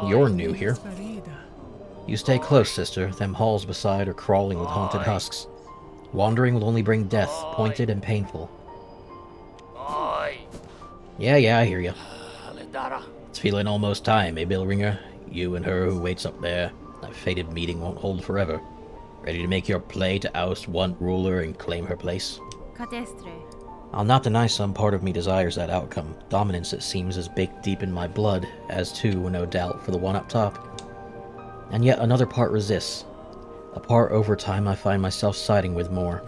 You're new here. You stay close, sister. Them halls beside are crawling with haunted husks. Wandering will only bring death, pointed and painful. Yeah, I hear you. It's feeling almost time, eh, Billringer? You and her who waits up there. That fated meeting won't hold forever. Ready to make your play to oust one ruler and claim her place? I'll not deny some part of me desires that outcome. Dominance, it seems, is baked deep in my blood, as too, no doubt, for the one up top. And yet another part resists. A part over time I find myself siding with more.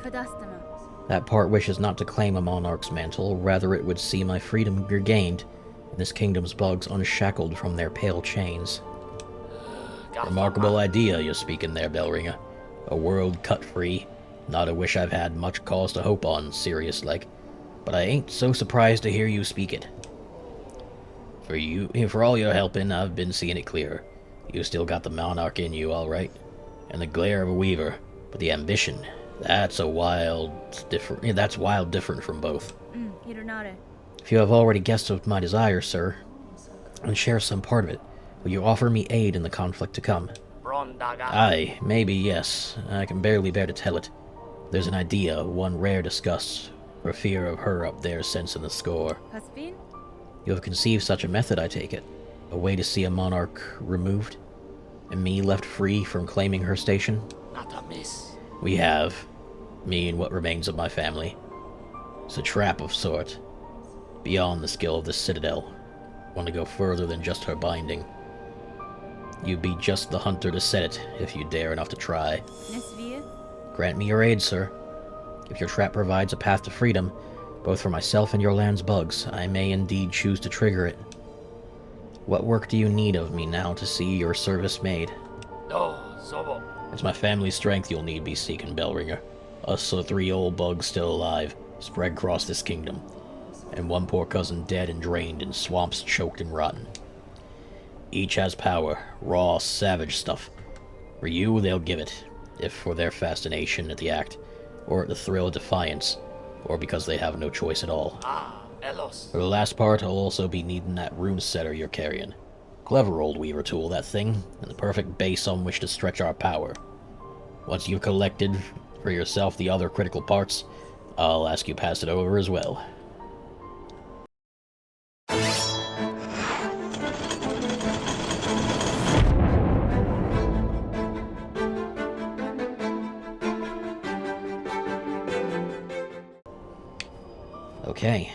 That part wishes not to claim a monarch's mantle, rather it would see my freedom regained, and this kingdom's bugs unshackled from their pale chains. Remarkable idea you're speaking there, Bellringer. A world cut free. Not a wish I've had much cause to hope on, serious like. But I ain't so surprised to hear you speak it. For all your helping, I've been seeing it clearer. You still got the monarch in you, all right. And the glare of a weaver, but the ambition, that's wild different from both. If you have already guessed of my desire, sir, and share some part of it, will you offer me aid in the conflict to come? Aye, maybe yes. I can barely bear to tell it. There's an idea, one rare disgust, for fear of her up there sensing the score. You have conceived such a method, I take it. A way to see a monarch removed, and me left free from claiming her station? We have. Me and what remains of my family. It's a trap of sort. Beyond the skill of the Citadel. Want to go further than just her binding. You'd be just the hunter to set it, if you dare enough to try. Grant me your aid, sir. If your trap provides a path to freedom, both for myself and your land's bugs, I may indeed choose to trigger it. What work do you need of me now to see your service made? It's my family's strength you'll need be seeking, Bellringer. Us the 3 old bugs still alive, spread across this kingdom. And one poor cousin dead and drained in swamps choked and rotten. Each has power, raw, savage stuff. For you, they'll give it, if for their fascination at the act, or at the thrill of defiance, or because they have no choice at all. For the last part, I'll also be needing that rune setter you're carrying. Clever old weaver tool, that thing, and the perfect base on which to stretch our power. Once you've collected for yourself the other critical parts, I'll ask you pass it over as well. Okay.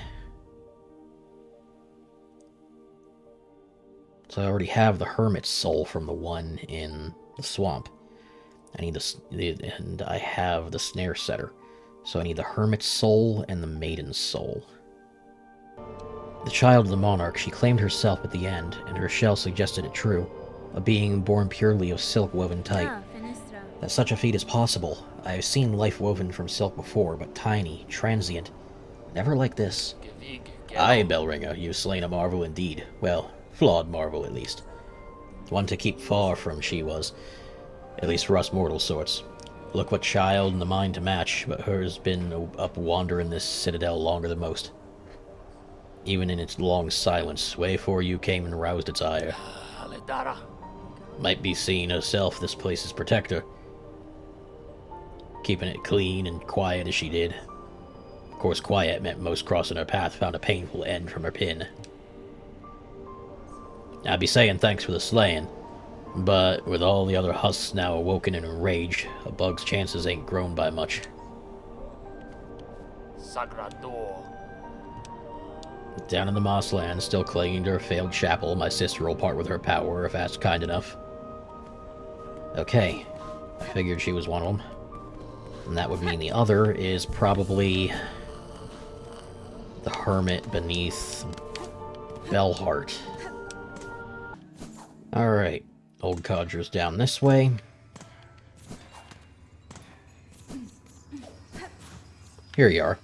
So I already have the Hermit's Soul from the one in the swamp. I need and I have the Snare Setter. So I need the Hermit's Soul and the Maiden's Soul. The child of the monarch, she claimed herself at the end, and her shell suggested it true. A being born purely of silk woven tight. That such a feat is possible. I have seen life woven from silk before, but tiny, transient. Never like this. Aye, Bellringer, you've slain a marvel indeed. Well, flawed marvel, at least. One to keep far from she was. At least for us mortal sorts. Look what child and the mind to match, but hers been up wandering this citadel longer than most. Even in its long silence, way afore you came and roused its ire. Might be seen herself this place's protector. Keeping it clean and quiet as she did. Of course, quiet meant most crossing her path found a painful end from her pin. I'd be saying thanks for the slaying, but with all the other husks now awoken and enraged, a bug's chances ain't grown by much. Down in the Mossland, still clinging to her failed chapel, my sister will part with her power if asked kind enough. Okay, I figured she was one of them. And that would mean the other is probably the hermit beneath Bellheart. Alright, old codger's down this way. Here you are.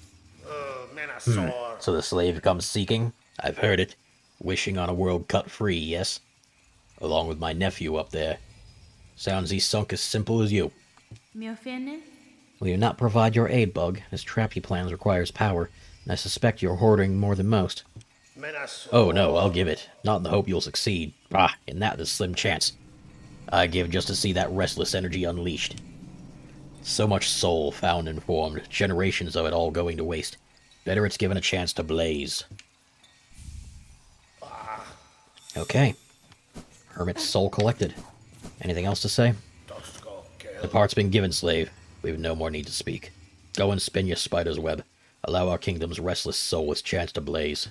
So the slave comes seeking? I've heard it. Wishing on a world cut free, yes? Along with my nephew up there. Sounds he's sunk as simple as you. Will you not provide your aid, Bug? This trap he plans requires power, and I suspect you're hoarding more than most. Oh no, I'll give it. Not in the hope you'll succeed. Ah, in that there's slim chance. I give just to see that restless energy unleashed. So much soul found and formed, generations of it all going to waste. Better it's given a chance to blaze. Okay. Hermit's soul collected. Anything else to say? The part's been given, slave. We've no more need to speak. Go and spin your spider's web. Allow our kingdom's restless soul its chance to blaze.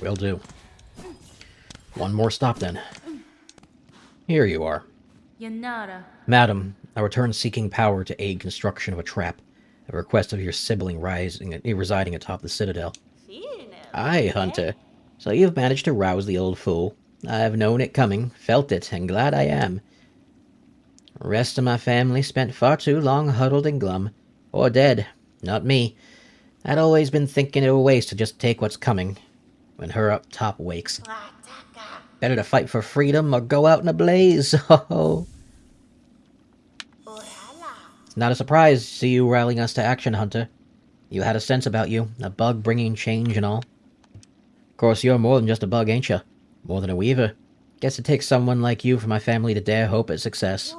Will do. One more stop, then. Here you are. Madam, I return seeking power to aid construction of a trap. A request of your sibling residing atop the citadel. Aye, Hunter. So you've managed to rouse the old fool. I've known it coming, felt it, and glad I am. The rest of my family spent far too long huddled and glum. Or dead. Not me. I'd always been thinking it a waste to just take what's coming. When her up top wakes. Better to fight for freedom or go out in a blaze. Oh. It's not a surprise to see you rallying us to action, Hunter. You had a sense about you, a bug bringing change and all. Of course, you're more than just a bug, ain't you? More than a weaver. Guess it takes someone like you for my family to dare hope at success.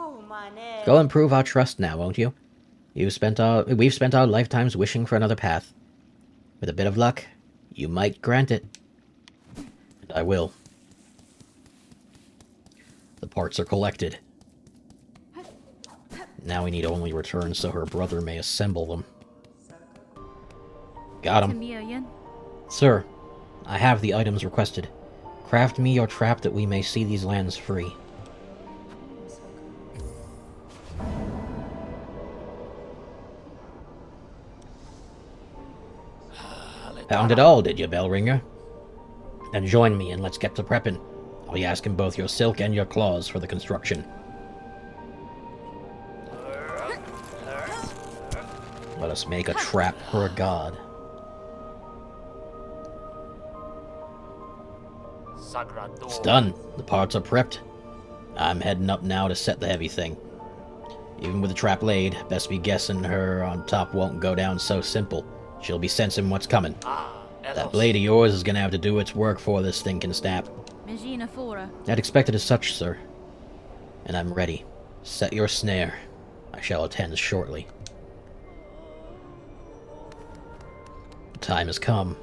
Go and prove our trust now, won't you? We've spent our lifetimes wishing for another path. With a bit of luck, you might grant it. And I will. The parts are collected. Now we need only return so her brother may assemble them. Got him. Sir, I have the items requested. Craft me your trap that we may see these lands free. Found it all, did you, Bellringer? Then join me and let's get to prepping. I'll be asking both your silk and your claws for the construction. Let us make a trap for a god. It's done. The parts are prepped. I'm heading up now to set the heavy thing. Even with the trap laid, best be guessing her on top won't go down so simple. She'll be sensing what's coming. That blade of yours is gonna have to do its work before this thing can snap. I'd expect it as such, sir. And I'm ready. Set your snare. I shall attend shortly. The time has come.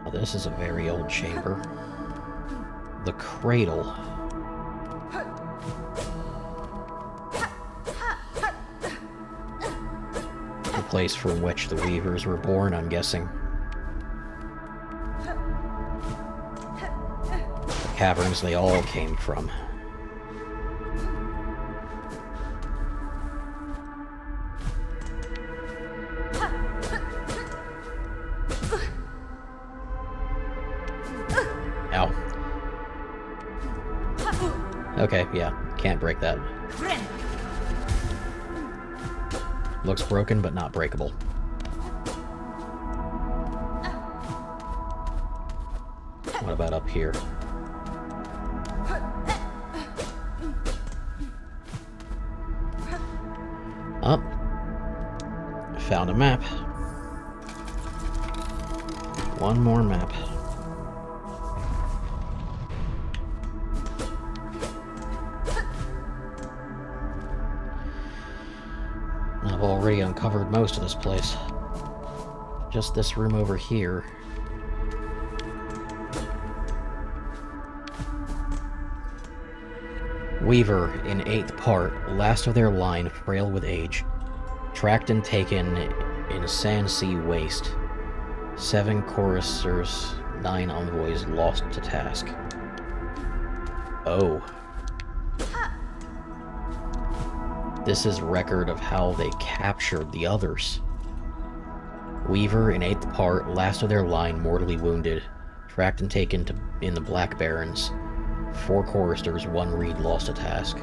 Now this is a very old chamber. The cradle. The place from which the weavers were born, I'm guessing. The caverns they all came from. Ow. Okay, yeah, can't break that. Looks broken, but not breakable. What about up here? Up. Found a map. One more map. I've already uncovered most of this place. Just this room over here. Weaver, in 8th part, last of their line, frail with age. Tracked and taken in Sandsea Waste. 7 choristers, 9 envoys lost to task. Oh. This is record of how they captured the others. Weaver, in 8th part, last of their line, mortally wounded. Tracked and taken in the Black Barrens. 4 choristers, 1 reed lost to task.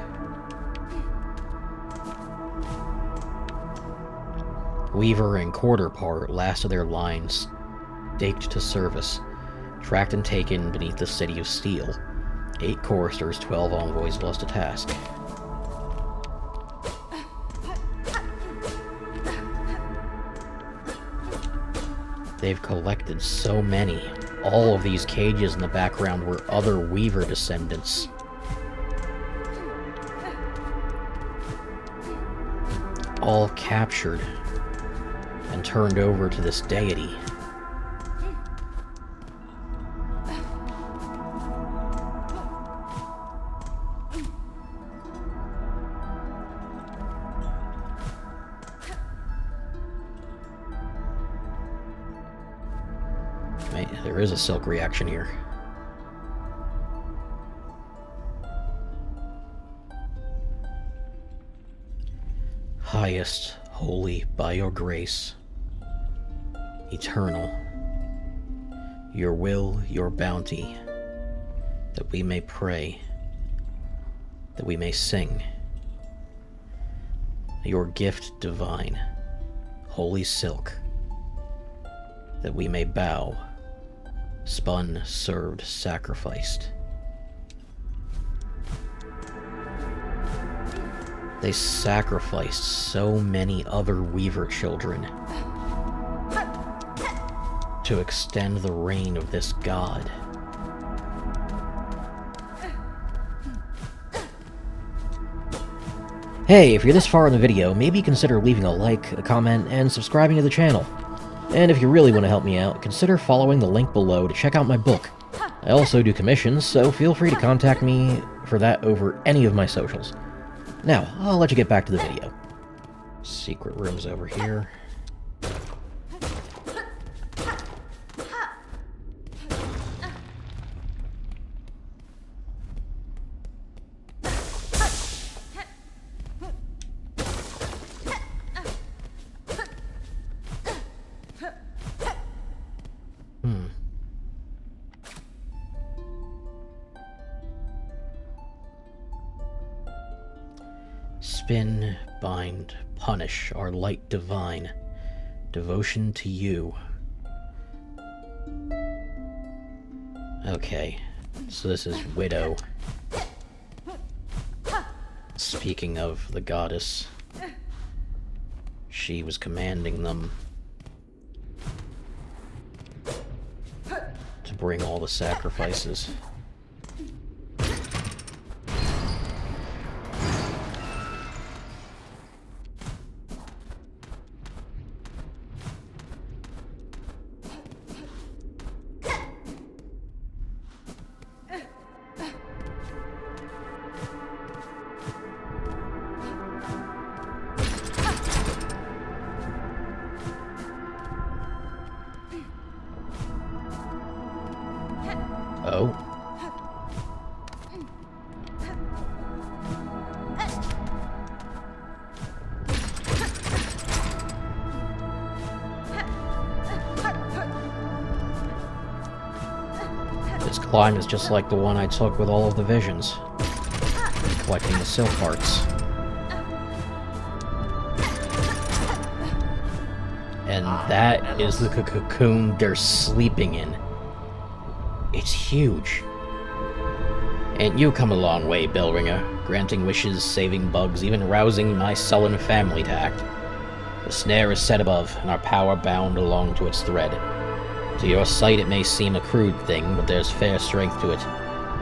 Weaver, in quarter part, last of their lines, staked to service. Tracked and taken beneath the City of Steel. 8 choristers, 12 envoys lost a task. They've collected so many. All of these cages in the background were other Weaver descendants. All captured and turned over to this deity. Right, there is a silk reaction here. Highest, holy by your grace, eternal, your will, your bounty, that we may pray, that we may sing, your gift divine, holy silk, that we may bow, spun, served, sacrificed. They sacrificed so many other Weaver children to extend the reign of this god. Hey, if you're this far in the video, maybe consider leaving a like, a comment, and subscribing to the channel. And if you really want to help me out, consider following the link below to check out my book. I also do commissions, so feel free to contact me for that over any of my socials. Now, I'll let you get back to the video. Secret room's over here. Spin, bind, punish, our light divine, devotion to you. Okay, so this is Widow. Speaking of the goddess, she was commanding them to bring all the sacrifices. Oh. This climb is just like the one I took with all of the visions, collecting the silk hearts. And that is the cocoon they're sleeping in. It's huge. And you come a long way, Bellringer, granting wishes, saving bugs, even rousing my sullen family to act. The snare is set above, and our power bound along to its thread. To your sight it may seem a crude thing, but there's fair strength to it,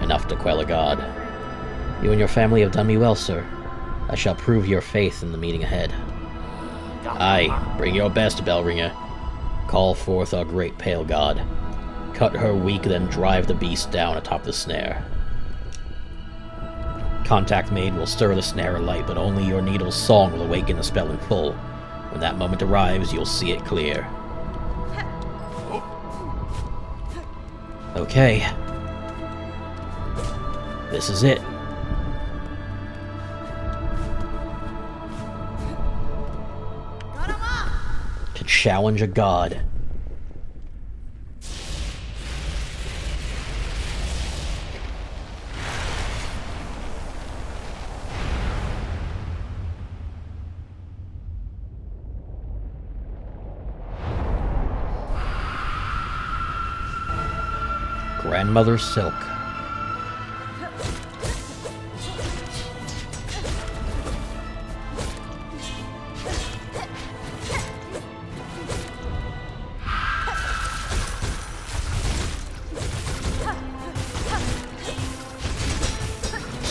enough to quell a god. You and your family have done me well, sir. I shall prove your faith in the meeting ahead. Aye, bring your best, Bellringer. Call forth our great pale god. Cut her weak, then drive the beast down atop the snare. Contact made will stir the snare alight, but only your needle's song will awaken the spell in full. When that moment arrives, you'll see it clear. Okay. This is it. To challenge a god. Grandmother Silk.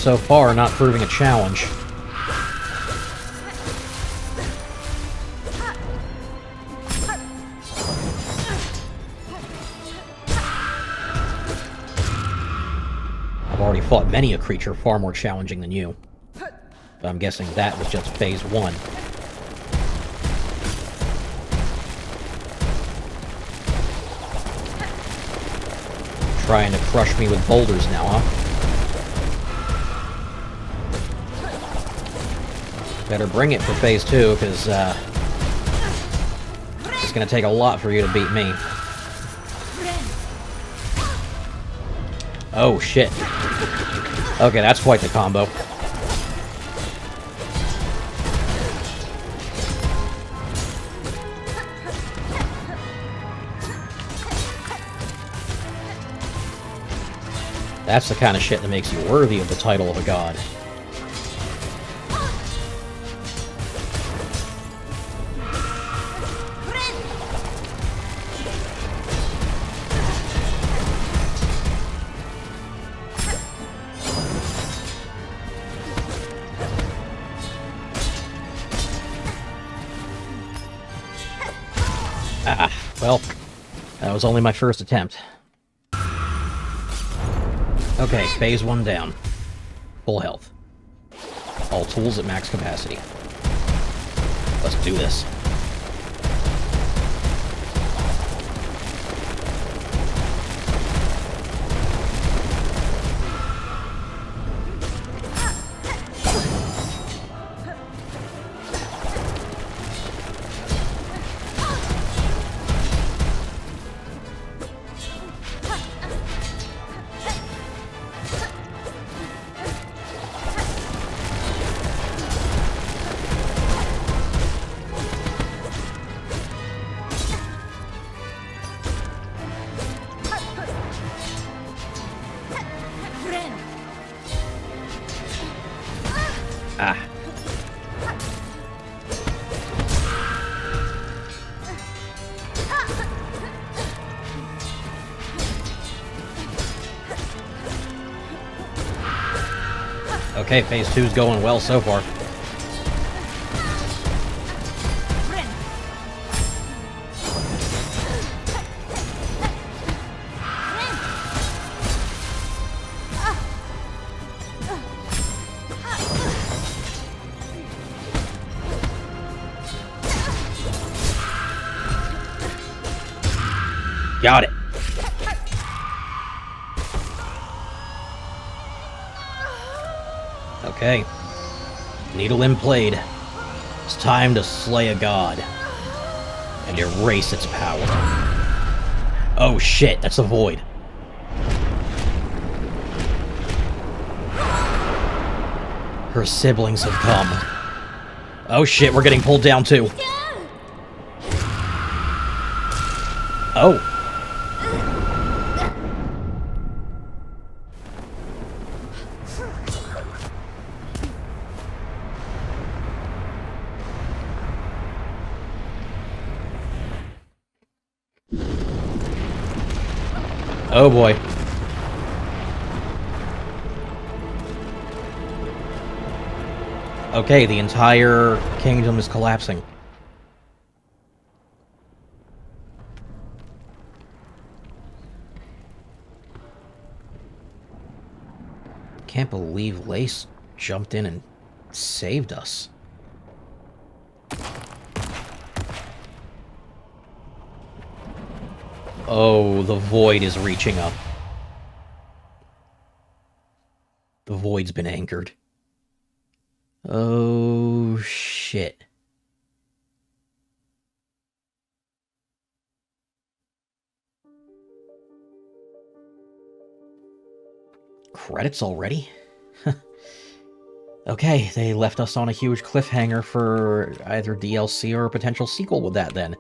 so far not proving a challenge. I've already fought many a creature far more challenging than you. But I'm guessing that was just phase 1. Trying to crush me with boulders now, huh? Better bring it for phase 2, because it's gonna take a lot for you to beat me. Oh, shit. Okay, that's quite the combo. That's the kind of shit that makes you worthy of the title of a god. Ah, well, that was only my first attempt. Okay, phase 1 down. Full health. All tools at max capacity. Let's do this. Ah. Okay, phase 2's going well so far. Got it. Okay. Needle in blade. It's time to slay a god. And erase its power. Oh shit, that's a void. Her siblings have come. Oh shit, we're getting pulled down too. Oh. Oh boy. Okay, the entire kingdom is collapsing. Can't believe Lace jumped in and saved us. Oh, the void is reaching up. The void's been anchored. Oh, shit. Credits already? Okay, they left us on a huge cliffhanger for either DLC or a potential sequel with that then.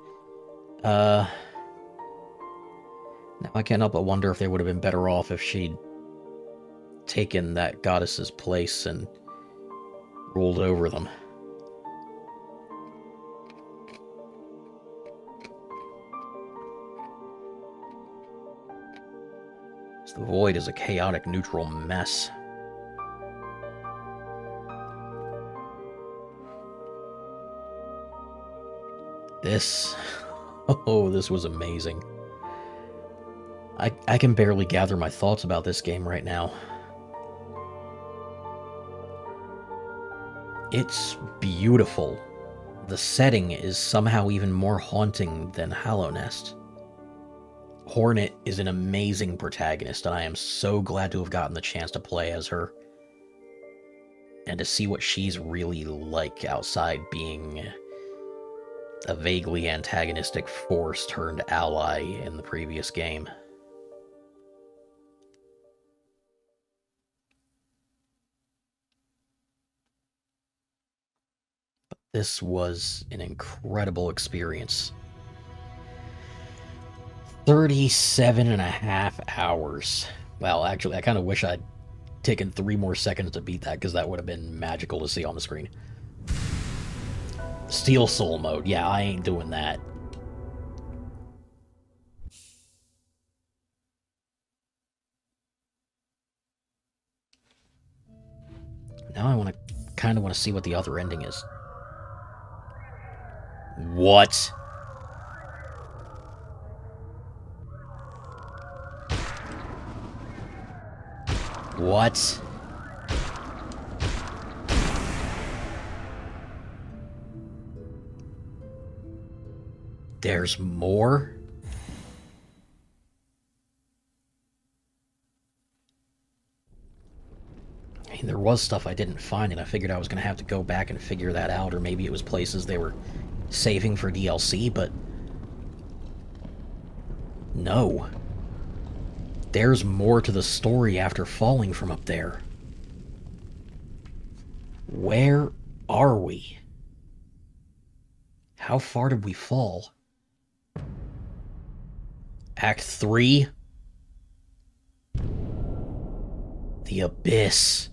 Now I can't help but wonder if they would have been better off if she'd taken that goddess's place and ruled over them. The void is a chaotic, neutral mess. This... Oh, this was amazing. I can barely gather my thoughts about this game right now. It's beautiful. The setting is somehow even more haunting than Hollow Nest. Hornet is an amazing protagonist, and I am so glad to have gotten the chance to play as her. And to see what she's really like outside being a vaguely antagonistic force turned ally in the previous game. But this was an incredible experience. 37.5 hours. Well, actually, I kind of wish I'd taken 3 more seconds to beat that, because that would have been magical to see on the screen. Steel Soul mode. Yeah, I ain't doing that. Now I kind of want to see what the other ending is. What? What? There's more? I mean, there was stuff I didn't find, and I figured I was going to have to go back and figure that out, or maybe it was places they were saving for DLC, but... No. There's more to the story after falling from up there. Where are we? How far did we fall? Act 3? The Abyss.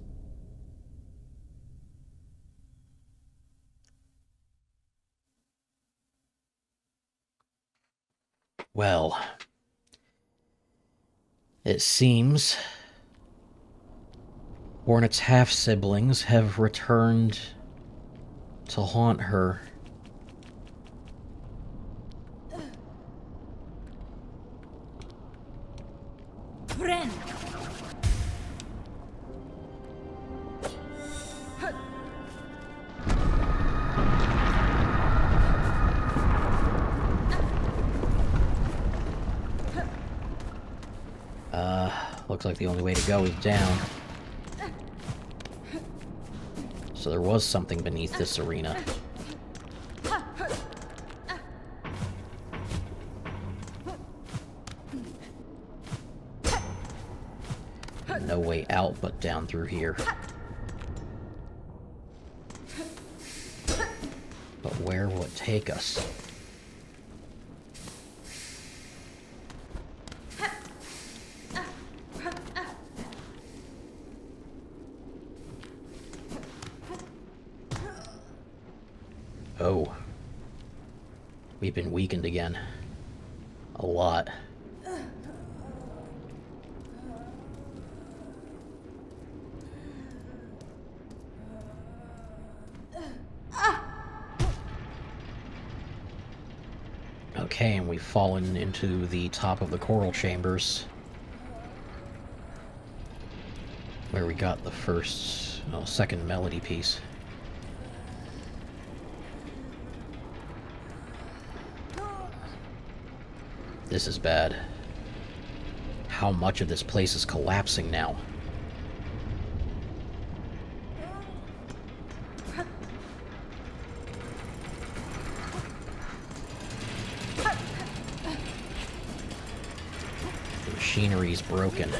Well, it seems Hornet's half-siblings have returned to haunt her. Friend. Looks like the only way to go is down. So there was something beneath this arena. No way out but down through here. But where will it take us? Oh. We've been weakened again. A lot. Okay, and we've fallen into the top of the coral chambers, where we got the second melody piece. This is bad. How much of this place is collapsing now? The machinery's broken.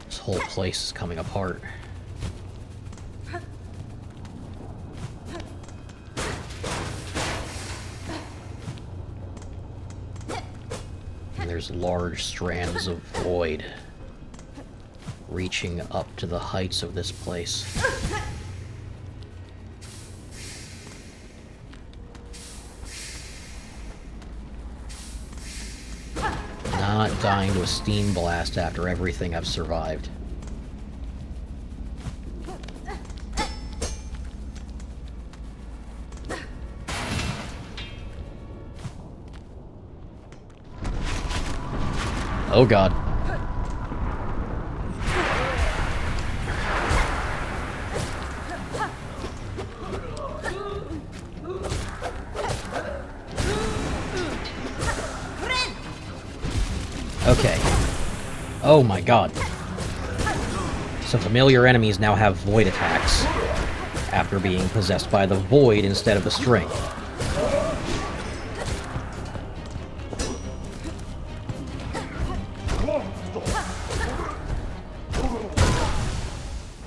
This whole place is coming apart. There's large strands of void reaching up to the heights of this place. Not dying to a steam blast after everything I've survived. Oh god. Okay. Oh my god. So familiar enemies now have void attacks after being possessed by the void instead of the string.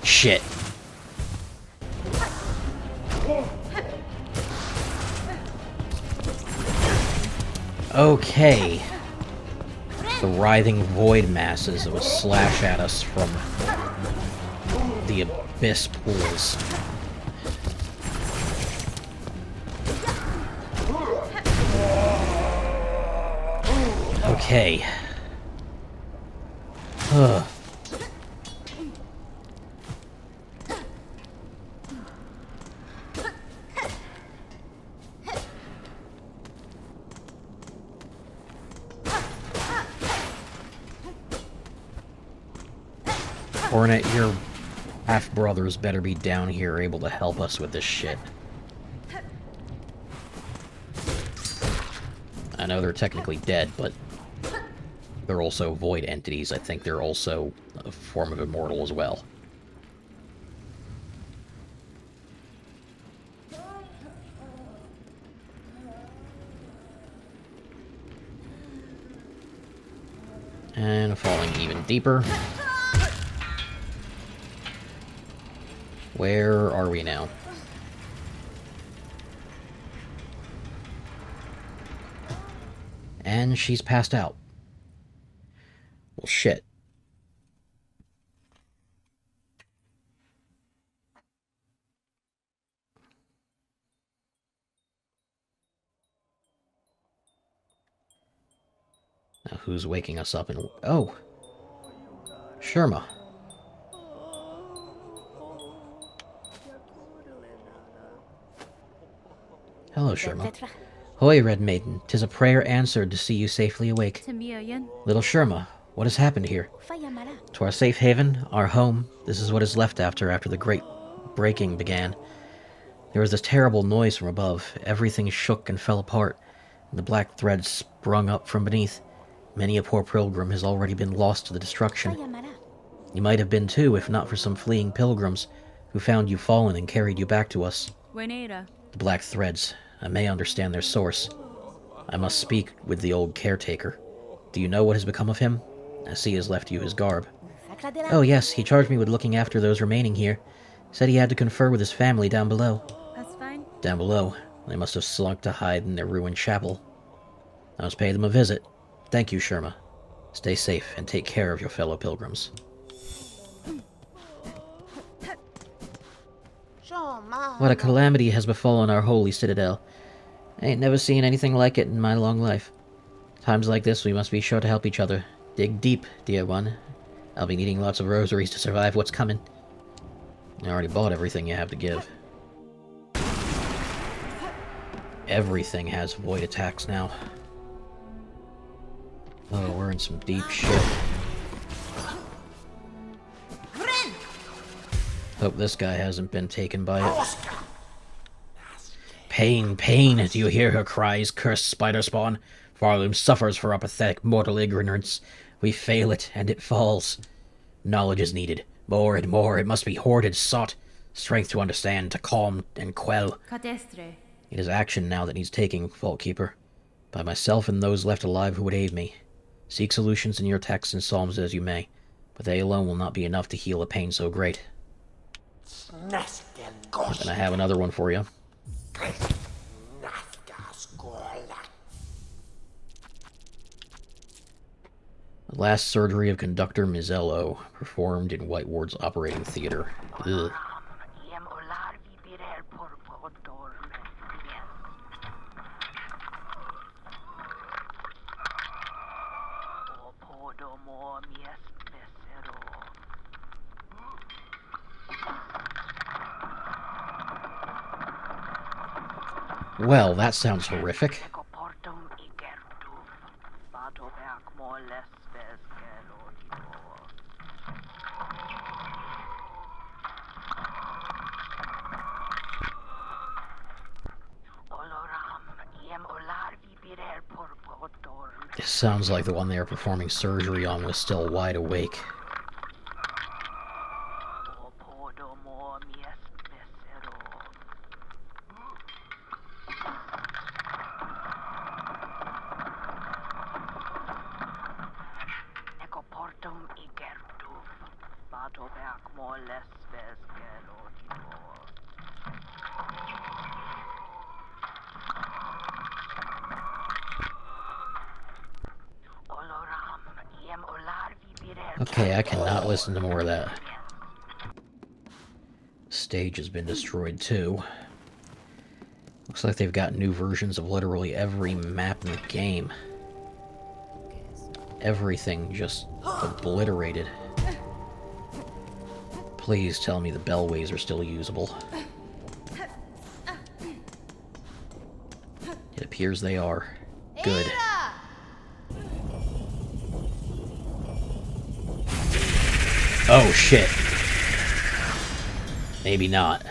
Shit. Okay. The writhing void masses that would slash at us from the abyss pools. Okay. Ugh. Hornet, your half-brothers better be down here able to help us with this shit. I know they're technically dead, but they're also void entities. I think they're also a form of immortal as well. And falling even deeper. Where are we now? And she's passed out. Well, shit. Now, who's waking us up and... Oh! Sherma. Hello, Sherma. Hoy, Red Maiden. 'Tis a prayer answered to see you safely awake. Little Sherma, what has happened here? To our safe haven, our home, this is what is left after the great breaking began. There was this terrible noise from above. Everything shook and fell apart, and the black threads sprung up from beneath. Many a poor pilgrim has already been lost to the destruction. You might have been too, if not for some fleeing pilgrims, who found you fallen and carried you back to us. The black threads. I may understand their source. I must speak with the old caretaker. Do you know what has become of him? I see he has left you his garb. Oh yes, he charged me with looking after those remaining here. Said he had to confer with his family down below. Down below. They must have slunk to hide in their ruined chapel. I must pay them a visit. Thank you, Sherma. Stay safe and take care of your fellow pilgrims. What a calamity has befallen our holy citadel. I ain't never seen anything like it in my long life. Times like this we must be sure to help each other. Dig deep, dear one. I'll be needing lots of rosaries to survive what's coming. I already bought everything you have to give. Everything has void attacks now. Oh, we're in some deep shit. Hope this guy hasn't been taken by it. Pain, pain, do you hear her cries, cursed spider spawn? Farloom suffers for our pathetic mortal ignorance. We fail it, and it falls. Knowledge is needed. More and more, it must be hoarded, sought. Strength to understand, to calm and quell. It is action now that needs taking, Vault Keeper. By myself and those left alive who would aid me. Seek solutions in your texts and psalms as you may, but they alone will not be enough to heal a pain so great. And I have another one for you. The last surgery of conductor Mizello, performed in White Ward's operating theater. Ugh. Well, that sounds horrific. This sounds like the one they were performing surgery on was still wide awake. Okay, I cannot listen to more of that. Stage has been destroyed too. Looks like they've got new versions of literally every map in the game. Everything just obliterated. Please tell me the bellways are still usable. It appears they are. Good. Oh shit. Maybe not.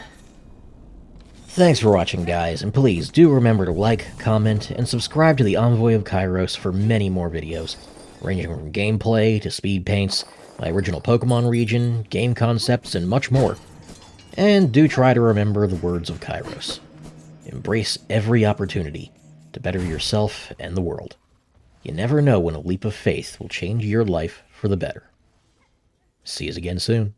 Thanks for watching, guys, and please do remember to like, comment, and subscribe to the Envoy of Kairos for many more videos, ranging from gameplay to speed paints, my original Pokemon region, game concepts, and much more. And do try to remember the words of Kairos. Embrace every opportunity to better yourself and the world. You never know when a leap of faith will change your life for the better. See you again soon.